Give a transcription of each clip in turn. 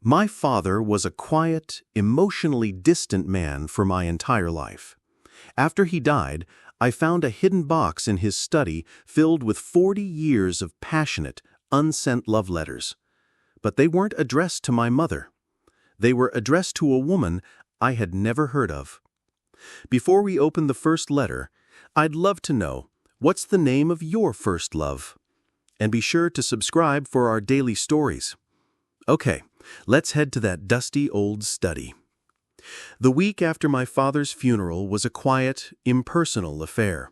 My father was a quiet, emotionally distant man for my entire life. After he died, I found a hidden box in his study filled with 40 years of passionate, unsent love letters. But they weren't addressed to my mother. They were addressed to a woman I had never heard of. Before we open the first letter, I'd love to know, what's the name of your first love? And be sure to subscribe for our daily stories. Okay, let's head to that dusty old study. The week after my father's funeral was a quiet, impersonal affair.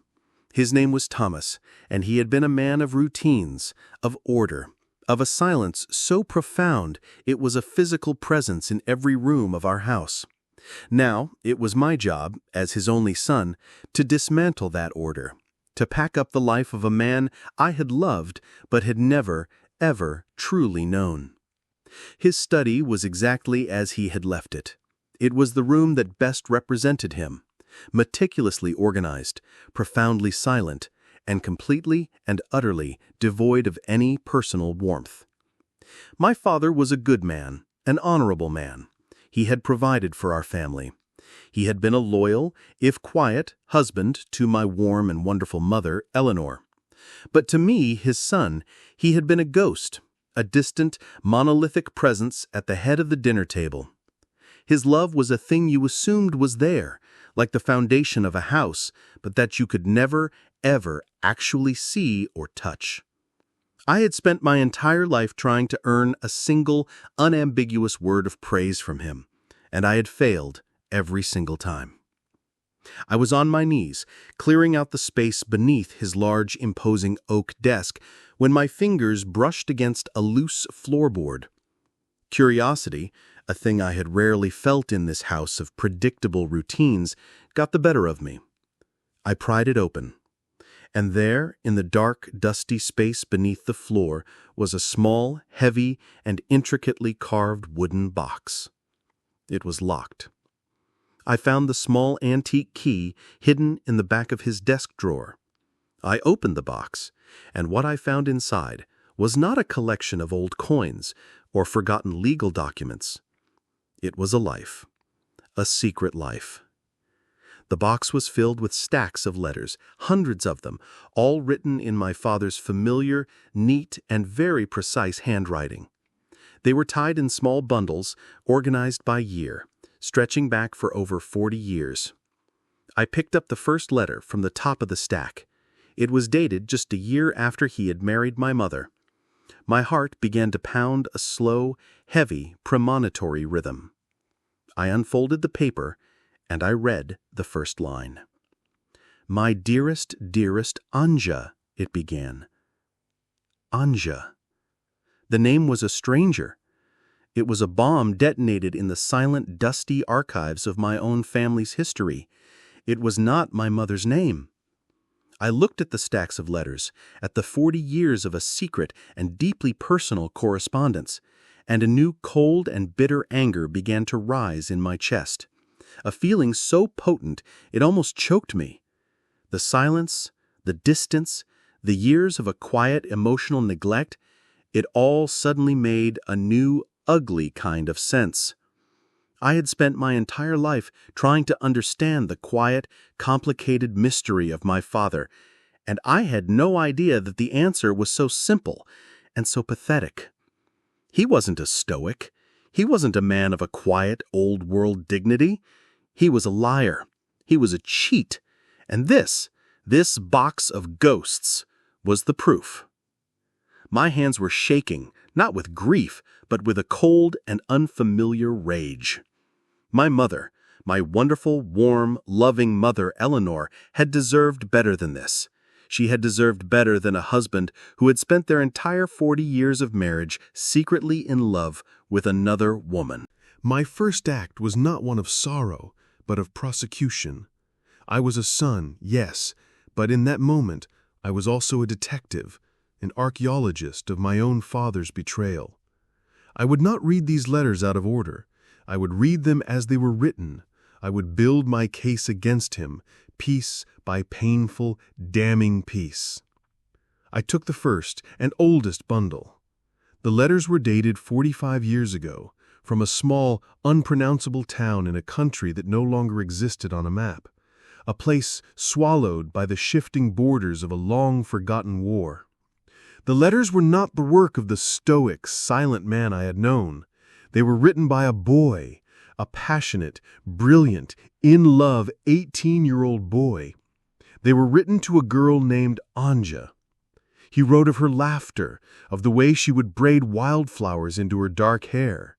His name was Thomas, and he had been a man of routines, of order, of a silence so profound it was a physical presence in every room of our house. Now, it was my job, as his only son, to dismantle that order, to pack up the life of a man I had loved but had never, ever truly known. His study was exactly as he had left it. It was the room that best represented him, meticulously organized, profoundly silent, and completely and utterly devoid of any personal warmth. My father was a good man, an honorable man. He had provided for our family. He had been a loyal, if quiet, husband to my warm and wonderful mother, Eleanor. But to me, his son, he had been a ghost, a distant, monolithic presence at the head of the dinner table. His love was a thing you assumed was there, like the foundation of a house, but that you could never, ever actually see or touch. I had spent my entire life trying to earn a single, unambiguous word of praise from him, and I had failed every single time. I was on my knees, clearing out the space beneath his large, imposing oak desk, when my fingers brushed against a loose floorboard. Curiosity, a thing I had rarely felt in this house of predictable routines, got the better of me. I pried it open. And there, in the dark, dusty space beneath the floor, was a small, heavy, and intricately carved wooden box. It was locked. I found the small antique key hidden in the back of his desk drawer. I opened the box, and what I found inside was not a collection of old coins or forgotten legal documents. It was a life, a secret life. The box was filled with stacks of letters, hundreds of them, all written in my father's familiar, neat, and very precise handwriting. They were tied in small bundles, organized by year, stretching back for over 40 years. I picked up the first letter from the top of the stack. It was dated just a year after he had married my mother. My heart began to pound a slow, heavy, premonitory rhythm. I unfolded the paper, and I read the first line. "My dearest, dearest Anja," it began. Anja. The name was a stranger. It was a bomb detonated in the silent, dusty archives of my own family's history. It was not my mother's name. I looked at the stacks of letters, at the 40 years of a secret and deeply personal correspondence, and a new cold and bitter anger began to rise in my chest. A feeling so potent it almost choked me. The silence, the distance, the years of a quiet emotional neglect, it all suddenly made a new, ugly kind of sense. I had spent my entire life trying to understand the quiet, complicated mystery of my father, and I had no idea that the answer was so simple and so pathetic. He wasn't a stoic. He wasn't a man of a quiet, old-world dignity. He was a liar. He was a cheat. And this box of ghosts, was the proof. My hands were shaking, not with grief, but with a cold and unfamiliar rage. My mother, my wonderful, warm, loving mother Eleanor, had deserved better than this. She had deserved better than a husband who had spent their entire 40 years of marriage secretly in love with another woman. My first act was not one of sorrow, but of prosecution. I was a son, yes, but in that moment I was also a detective, an archaeologist of my own father's betrayal. I would not read these letters out of order. I would read them as they were written. I would build my case against him, piece by painful, damning piece. I took the first and oldest bundle. The letters were dated 45 years ago, from a small, unpronounceable town in a country that no longer existed on a map, a place swallowed by the shifting borders of a long-forgotten war. The letters were not the work of the stoic, silent man I had known. They were written by a boy, a passionate, brilliant, in-love 18-year-old boy. They were written to a girl named Anja. He wrote of her laughter, of the way she would braid wildflowers into her dark hair.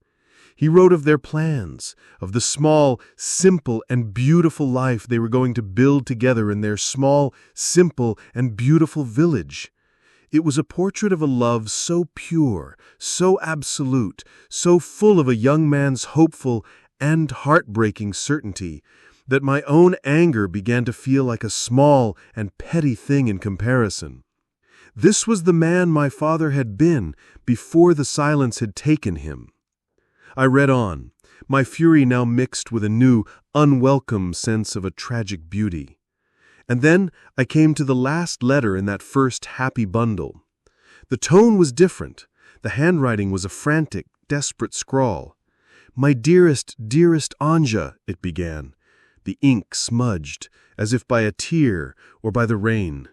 He wrote of their plans, of the small, simple, and beautiful life they were going to build together in their small, simple, and beautiful village. It was a portrait of a love so pure, so absolute, so full of a young man's hopeful and heartbreaking certainty, that my own anger began to feel like a small and petty thing in comparison. This was the man my father had been before the silence had taken him. I read on, my fury now mixed with a new, unwelcome sense of a tragic beauty. And then I came to the last letter in that first happy bundle. The tone was different. The handwriting was a frantic, desperate scrawl. "My dearest, dearest Anja," it began. The ink smudged, as if by a tear or by the rain.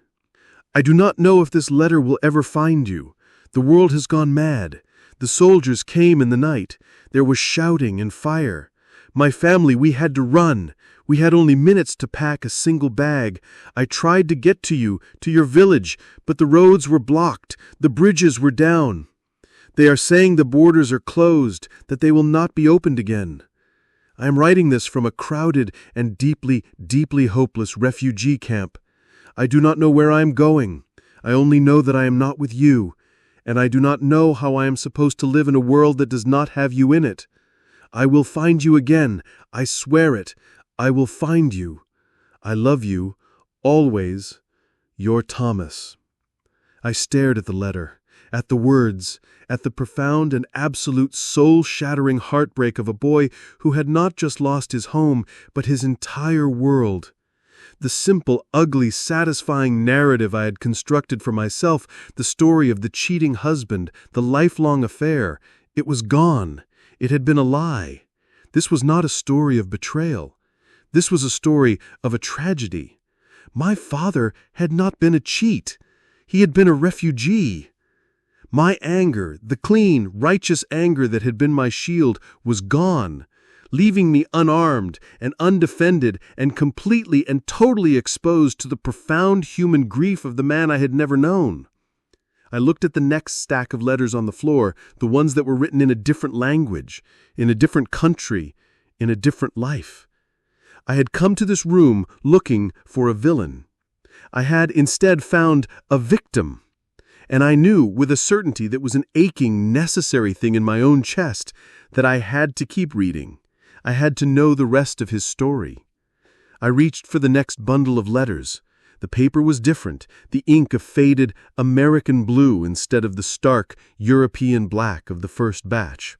"I do not know if this letter will ever find you. The world has gone mad. The soldiers came in the night. There was shouting and fire. My family, we had to run. We had only minutes to pack a single bag. I tried to get to you, to your village, but the roads were blocked. The bridges were down. They are saying the borders are closed, that they will not be opened again. I am writing this from a crowded and deeply, deeply hopeless refugee camp. I do not know where I am going. I only know that I am not with you, and I do not know how I am supposed to live in a world that does not have you in it. I will find you again. I swear it. I will find you. I love you, always, your Thomas." I stared at the letter, at the words, at the profound and absolute soul-shattering heartbreak of a boy who had not just lost his home, but his entire world. The simple, ugly, satisfying narrative I had constructed for myself, the story of the cheating husband, the lifelong affair, it was gone. It had been a lie. This was not a story of betrayal. This was a story of a tragedy. My father had not been a cheat. He had been a refugee. My anger, the clean, righteous anger that had been my shield, was gone, leaving me unarmed and undefended and completely and totally exposed to the profound human grief of the man I had never known. I looked at the next stack of letters on the floor, the ones that were written in a different language, in a different country, in a different life. I had come to this room looking for a villain. I had instead found a victim. And I knew with a certainty that was an aching, necessary thing in my own chest that I had to keep reading. I had to know the rest of his story. I reached for the next bundle of letters. The paper was different, the ink a faded American blue instead of the stark European black of the first batch.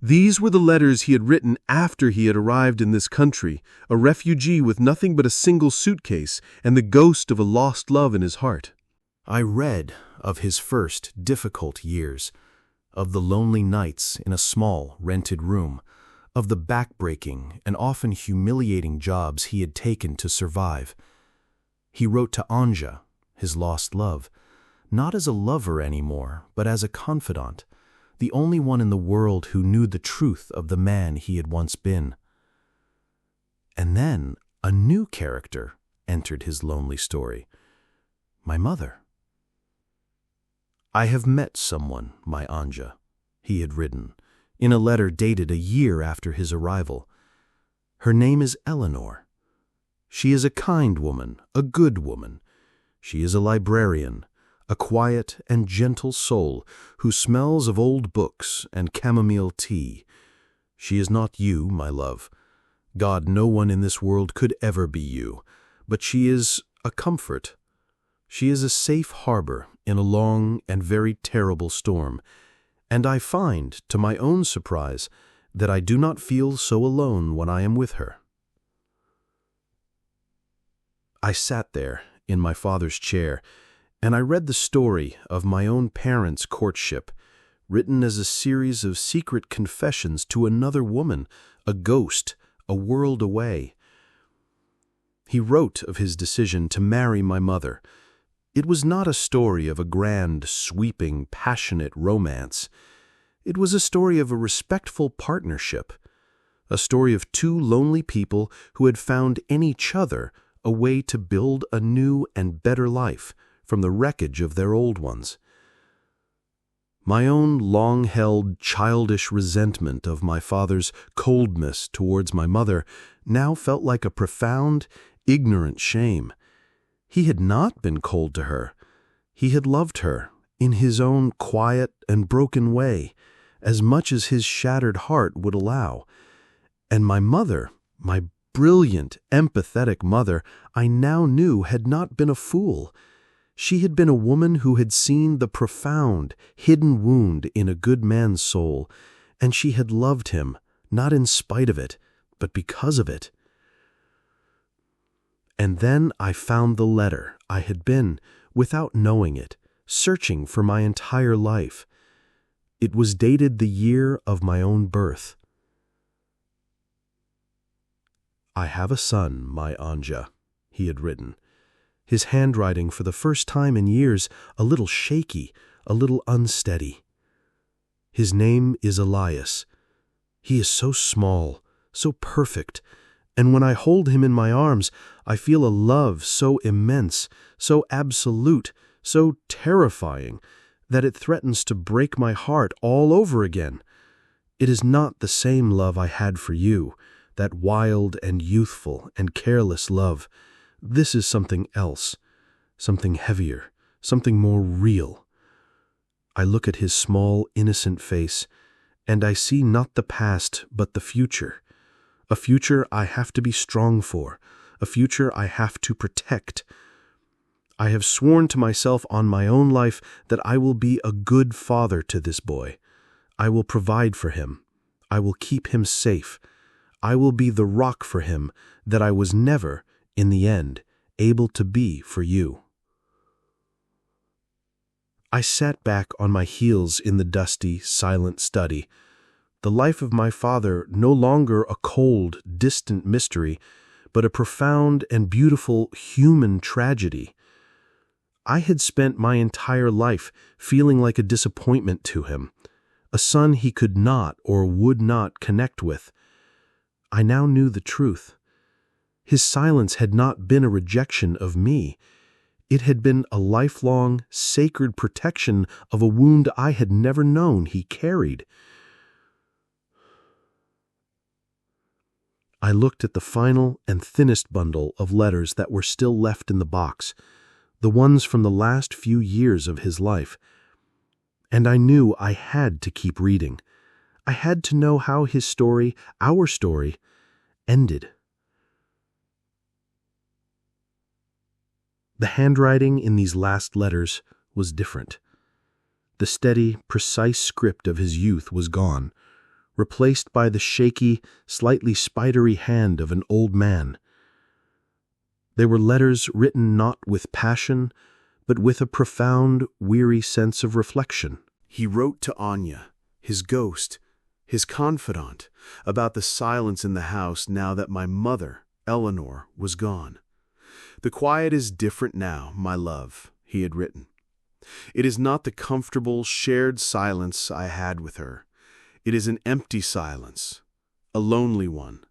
These were the letters he had written after he had arrived in this country, a refugee with nothing but a single suitcase and the ghost of a lost love in his heart. I read of his first difficult years, of the lonely nights in a small, rented room, of the back-breaking and often humiliating jobs he had taken to survive. He wrote to Anja, his lost love, not as a lover anymore, but as a confidant, the only one in the world who knew the truth of the man he had once been. And then a new character entered his lonely story, my mother. "I have met someone, my Anja," he had written, in a letter dated a year after his arrival. "Her name is Eleanor. She is a kind woman, a good woman. She is a librarian, a quiet and gentle soul who smells of old books and chamomile tea. She is not you, my love. God, no one in this world could ever be you, but she is a comfort. She is a safe harbor in a long and very terrible storm, and I find, to my own surprise, that I do not feel so alone when I am with her." I sat there in my father's chair, and I read the story of my own parents' courtship, written as a series of secret confessions to another woman, a ghost, a world away. He wrote of his decision to marry my mother. It was not a story of a grand, sweeping, passionate romance. It was a story of a respectful partnership, a story of two lonely people who had found in each other a way to build a new and better life from the wreckage of their old ones. My own long-held childish resentment of my father's coldness towards my mother now felt like a profound, ignorant shame. He had not been cold to her. He had loved her, in his own quiet and broken way, as much as his shattered heart would allow. And my mother, my brilliant, empathetic mother, I now knew had not been a fool. She had been a woman who had seen the profound, hidden wound in a good man's soul, and she had loved him, not in spite of it, but because of it. And then I found the letter I had been, without knowing it, searching for my entire life. It was dated the year of my own birth. "I have a son, my Anja," he had written. His handwriting, for the first time in years, a little shaky, a little unsteady. "His name is Elias. He is so small, so perfect, and when I hold him in my arms, I feel a love so immense, so absolute, so terrifying, that it threatens to break my heart all over again. It is not the same love I had for you, that wild and youthful and careless love. This is something else, something heavier, something more real." I look at his small, innocent face, and I see not the past but the future. A future I have to be strong for, a future I have to protect. I have sworn to myself on my own life that I will be a good father to this boy. I will provide for him. I will keep him safe. I will be the rock for him that I was never, in the end, able to be for you. I sat back on my heels in the dusty, silent study. The life of my father no longer a cold, distant mystery, but a profound and beautiful human tragedy. I had spent my entire life feeling like a disappointment to him, a son he could not or would not connect with. I now knew the truth. His silence had not been a rejection of me. It had been a lifelong, sacred protection of a wound I had never known he carried. I looked at the final and thinnest bundle of letters that were still left in the box, the ones from the last few years of his life. And I knew I had to keep reading. I had to know how his story, our story, ended. The handwriting in these last letters was different. The steady, precise script of his youth was gone, replaced by the shaky, slightly spidery hand of an old man. They were letters written not with passion, but with a profound, weary sense of reflection. He wrote to Anja, his ghost, his confidant, about the silence in the house now that my mother, Eleanor, was gone. "The quiet is different now, my love," he had written. "It is not the comfortable, shared silence I had with her. It is an empty silence, a lonely one.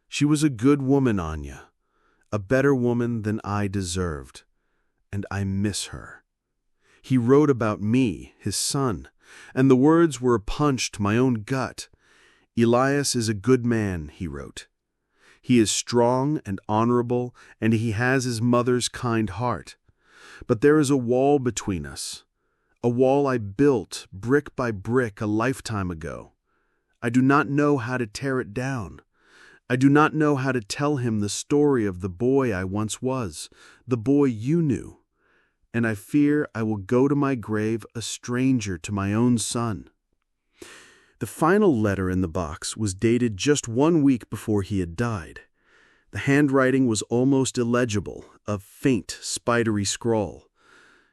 She was a good woman, Anja, a better woman than I deserved, and I miss her." He wrote about me, his son, and the words were a punch to my own gut. "Elias is a good man," he wrote. "He is strong and honorable, and he has his mother's kind heart. But there is a wall between us, a wall I built brick by brick a lifetime ago. I do not know how to tear it down. I do not know how to tell him the story of the boy I once was, the boy you knew, and I fear I will go to my grave a stranger to my own son." The final letter in the box was dated just 1 week before he had died. The handwriting was almost illegible, a faint, spidery scrawl.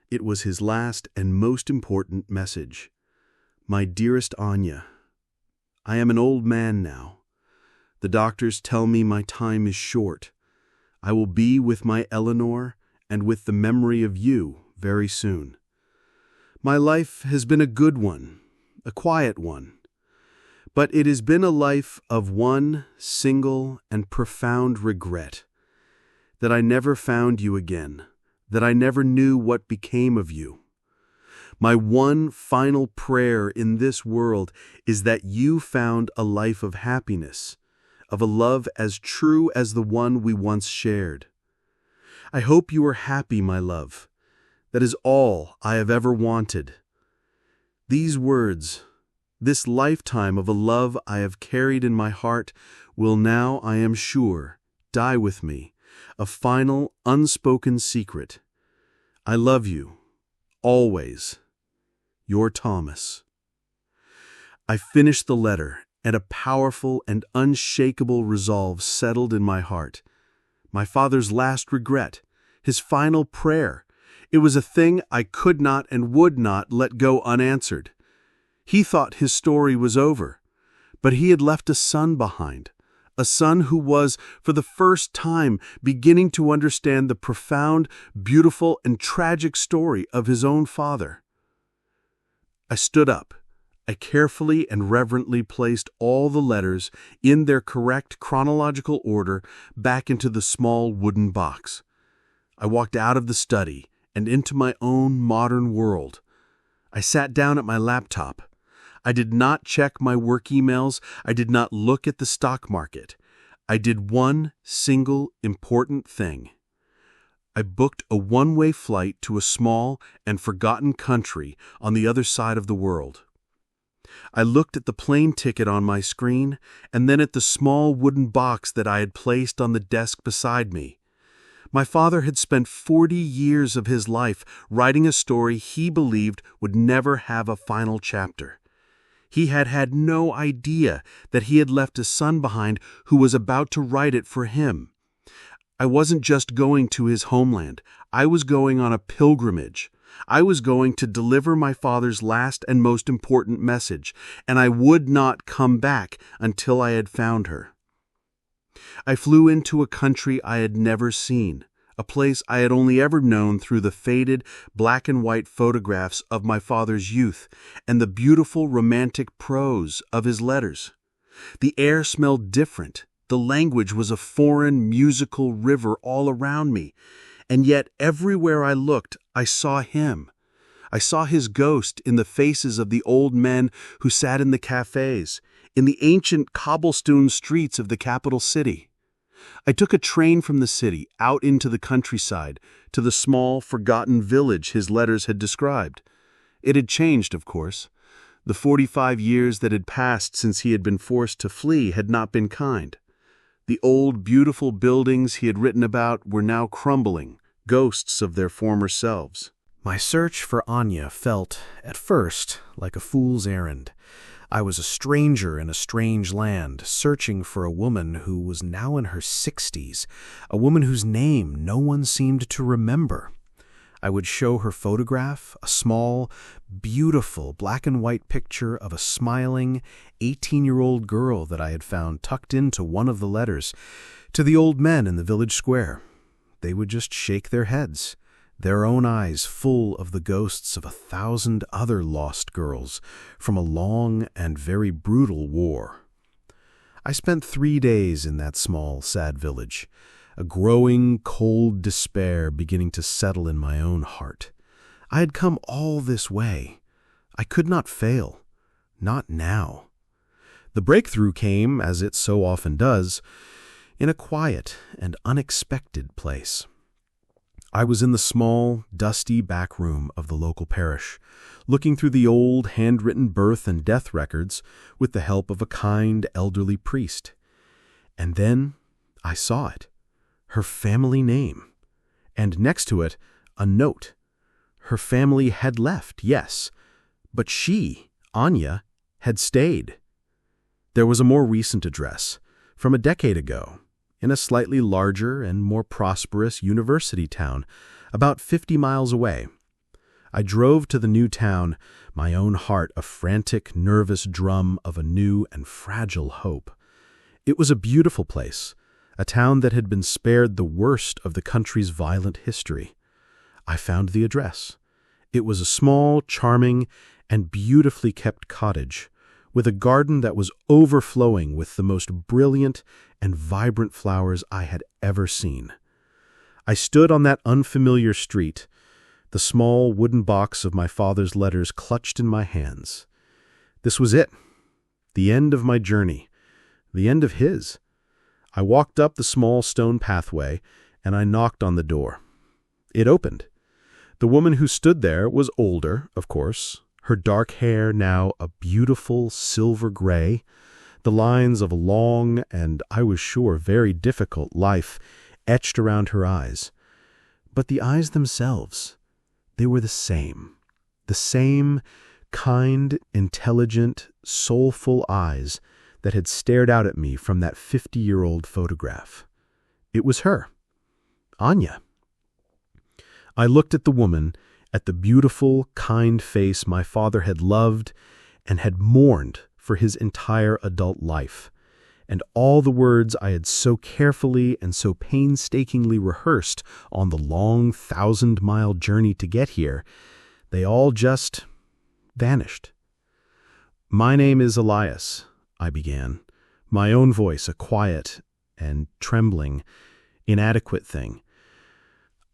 It was his last and most important message. My dearest Anja, I am an old man now. The doctors tell me my time is short. I will be with my Eleanor and with the memory of you very soon. My life has been a good one, a quiet one, but it has been a life of one single and profound regret, that I never found you again, that I never knew what became of you. My one final prayer in this world is that you found a life of happiness, of a love as true as the one we once shared. I hope you are happy, my love. That is all I have ever wanted. These words, this lifetime of a love I have carried in my heart, will now, I am sure, die with me, a final, unspoken secret. I love you, always. Your Thomas. I finished the letter, and a powerful and unshakable resolve settled in my heart. My father's last regret, his final prayer, it was a thing I could not and would not let go unanswered. He thought his story was over, but he had left a son behind, a son who was, for the first time, beginning to understand the profound, beautiful, and tragic story of his own father. I stood up. I carefully and reverently placed all the letters in their correct chronological order back into the small wooden box. I walked out of the study and into my own modern world. I sat down at my laptop. I did not check my work emails. I did not look at the stock market. I did one single important thing. I booked a one-way flight to a small and forgotten country on the other side of the world. I looked at the plane ticket on my screen and then at the small wooden box that I had placed on the desk beside me. My father had spent 40 years of his life writing a story he believed would never have a final chapter. He had had no idea that he had left a son behind who was about to write it for him. I wasn't just going to his homeland. I was going on a pilgrimage. I was going to deliver my father's last and most important message, and I would not come back until I had found her. I flew into a country I had never seen, a place I had only ever known through the faded black and white photographs of my father's youth and the beautiful romantic prose of his letters. The air smelled different. The language was a foreign musical river all around me, and yet everywhere I looked, I saw him. I saw his ghost in the faces of the old men who sat in the cafes, in the ancient cobblestone streets of the capital city. I took a train from the city out into the countryside to the small, forgotten village his letters had described. It had changed, of course. The 45 years that had passed since he had been forced to flee had not been kind. The old, beautiful buildings he had written about were now crumbling, ghosts of their former selves. My search for Anja felt, at first, like a fool's errand. I was a stranger in a strange land, searching for a woman who was now in her 60s, a woman whose name no one seemed to remember. I would show her photograph, a small, beautiful black and white picture of a smiling 18-year-old girl that I had found tucked into one of the letters, to the old men in the village square. They would just shake their heads, their own eyes full of the ghosts of 1,000 other lost girls from a long and very brutal war. I spent 3 days in that small, sad village, a growing, cold despair beginning to settle in my own heart. I had come all this way. I could not fail. Not now. The breakthrough came, as it so often does, in a quiet and unexpected place. I was in the small, dusty back room of the local parish, looking through the old handwritten birth and death records with the help of a kind elderly priest. And then I saw it. Her family name, and next to it, a note. Her family had left, yes, but she, Anja, had stayed. There was a more recent address, from a decade ago, in a slightly larger and more prosperous university town, about 50 miles away. I drove to the new town, my own heart a frantic, nervous drum of a new and fragile hope. It was a beautiful place, a town that had been spared the worst of the country's violent history. I found the address. It was a small, charming, and beautifully kept cottage, with a garden that was overflowing with the most brilliant and vibrant flowers I had ever seen. I stood on that unfamiliar street, the small wooden box of my father's letters clutched in my hands. This was it, the end of my journey, the end of his. I walked up the small stone pathway, and I knocked on the door. It opened. The woman who stood there was older, of course, her dark hair now a beautiful silver gray, the lines of a long and, I was sure, very difficult life etched around her eyes. But the eyes themselves, they were the same kind, intelligent, soulful eyes that had stared out at me from that 50-year-old photograph. It was her, Anja. I looked at the woman, at the beautiful, kind face my father had loved and had mourned for his entire adult life, and all the words I had so carefully and so painstakingly rehearsed on the long 1,000-mile journey to get here, they all just vanished. "My name is Elias," I began, my own voice a quiet and trembling, inadequate thing.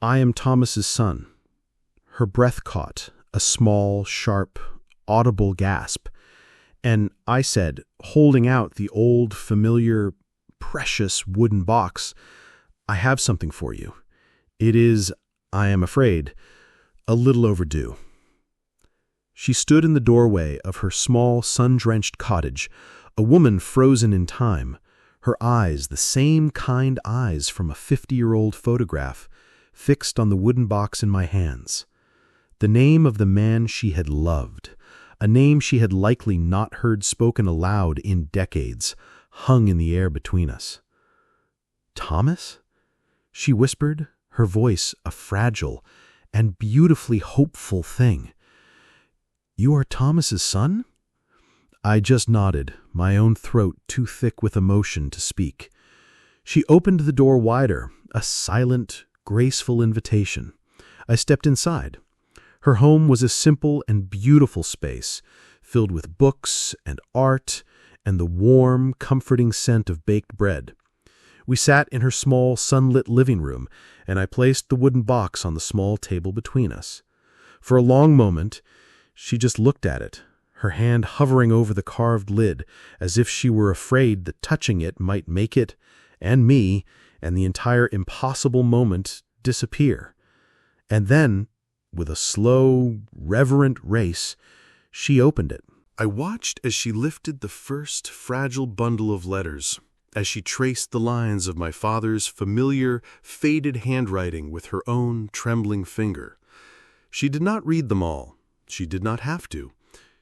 "I am Thomas's son." Her breath caught, a small, sharp, audible gasp, and I said, holding out the old, familiar, precious wooden box, "I have something for you. It is, I am afraid, a little overdue." She stood in the doorway of her small, sun-drenched cottage, a woman frozen in time, her eyes the same kind eyes from a 50-year-old photograph, fixed on the wooden box in my hands. The name of the man she had loved, a name she had likely not heard spoken aloud in decades, hung in the air between us. "Thomas?" she whispered, her voice a fragile and beautifully hopeful thing. "You are Thomas's son?" I just nodded, my own throat too thick with emotion to speak. She opened the door wider, a silent, graceful invitation. I stepped inside. Her home was a simple and beautiful space, filled with books and art and the warm, comforting scent of baked bread. We sat in her small, sunlit living room, and I placed the wooden box on the small table between us. For a long moment, she just looked at it, her hand hovering over the carved lid, as if she were afraid that touching it might make it, and me, and the entire impossible moment disappear. And then, with a slow, reverent race, she opened it. I watched as she lifted the first fragile bundle of letters, as she traced the lines of my father's familiar, faded handwriting with her own trembling finger. She did not read them all. She did not have to.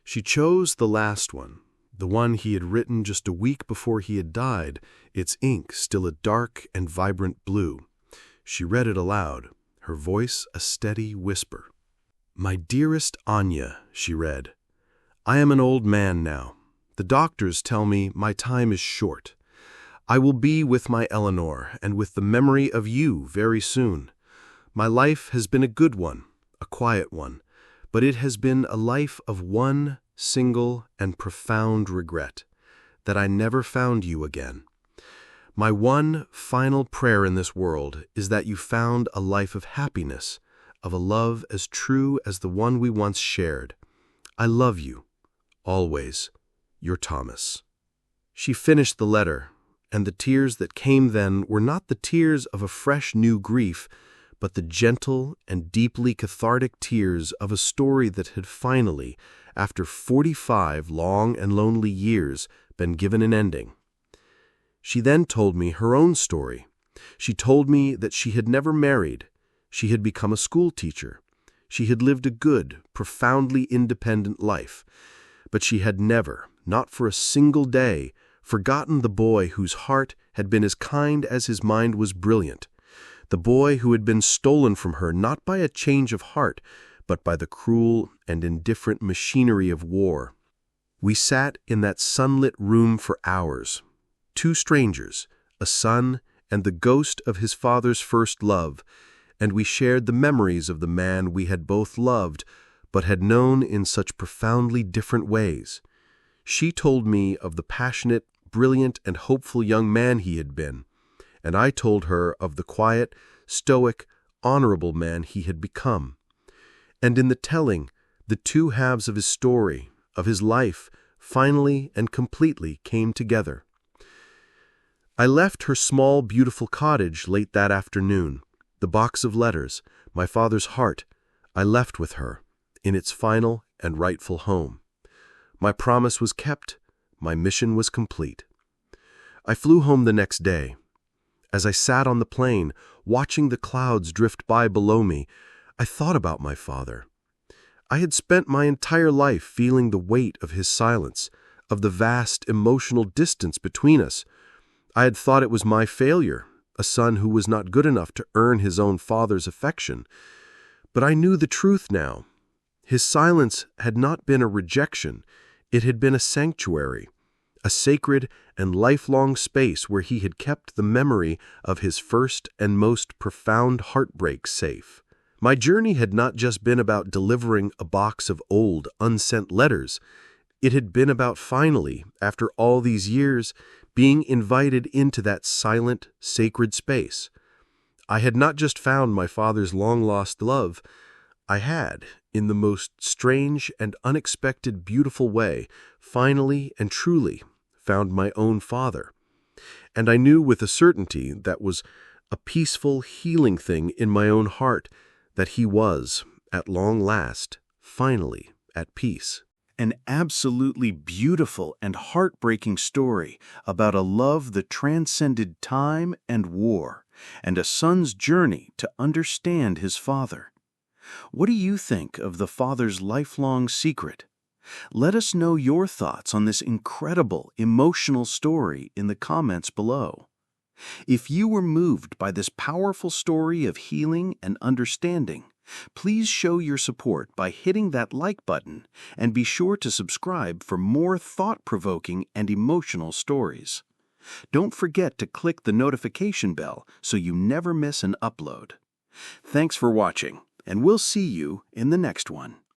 She chose the last one, the one he had written just a week before he had died, its ink still a dark and vibrant blue. She read it aloud, her voice a steady whisper. "My dearest Anja," she read, "I am an old man now. The doctors tell me my time is short. I will be with my Eleanor and with the memory of you very soon. My life has been a good one, a quiet one, but it has been a life of one single and profound regret, that I never found you again. My one final prayer in this world is that you found a life of happiness, of a love as true as the one we once shared. I love you. Always, your Thomas." She finished the letter, and the tears that came then were not the tears of a fresh new grief, but the gentle and deeply cathartic tears of a story that had finally, after 45 long and lonely years, been given an ending. She then told me her own story. She told me that she had never married. She had become a school teacher. She had lived a good, profoundly independent life. But she had never, not for a single day, forgotten the boy whose heart had been as kind as his mind was brilliant, the boy who had been stolen from her not by a change of heart, but by the cruel and indifferent machinery of war. We sat in that sunlit room for hours, two strangers, a son and the ghost of his father's first love, and we shared the memories of the man we had both loved, but had known in such profoundly different ways. She told me of the passionate, brilliant, and hopeful young man he had been, and I told her of the quiet, stoic, honorable man he had become. And in the telling, the two halves of his story, of his life, finally and completely came together. I left her small, beautiful cottage late that afternoon. The box of letters, my father's heart, I left with her, in its final and rightful home. My promise was kept, my mission was complete. I flew home the next day. As I sat on the plane, watching the clouds drift by below me, I thought about my father. I had spent my entire life feeling the weight of his silence, of the vast emotional distance between us. I had thought it was my failure, a son who was not good enough to earn his own father's affection. But I knew the truth now. His silence had not been a rejection, it had been a sanctuary, a sacred and lifelong space where he had kept the memory of his first and most profound heartbreak safe. My journey had not just been about delivering a box of old, unsent letters. It had been about finally, after all these years, being invited into that silent, sacred space. I had not just found my father's long-lost love. I had, in the most strange and unexpected beautiful way, finally and truly found my own father. And I knew with a certainty that was a peaceful, healing thing in my own heart, that he was, at long last, finally at peace. An absolutely beautiful and heartbreaking story about a love that transcended time and war, and a son's journey to understand his father. What do you think of the father's lifelong secret? Let us know your thoughts on this incredible, emotional story in the comments below. If you were moved by this powerful story of healing and understanding, please show your support by hitting that like button and be sure to subscribe for more thought-provoking and emotional stories. Don't forget to click the notification bell so you never miss an upload. Thanks for watching, and we'll see you in the next one.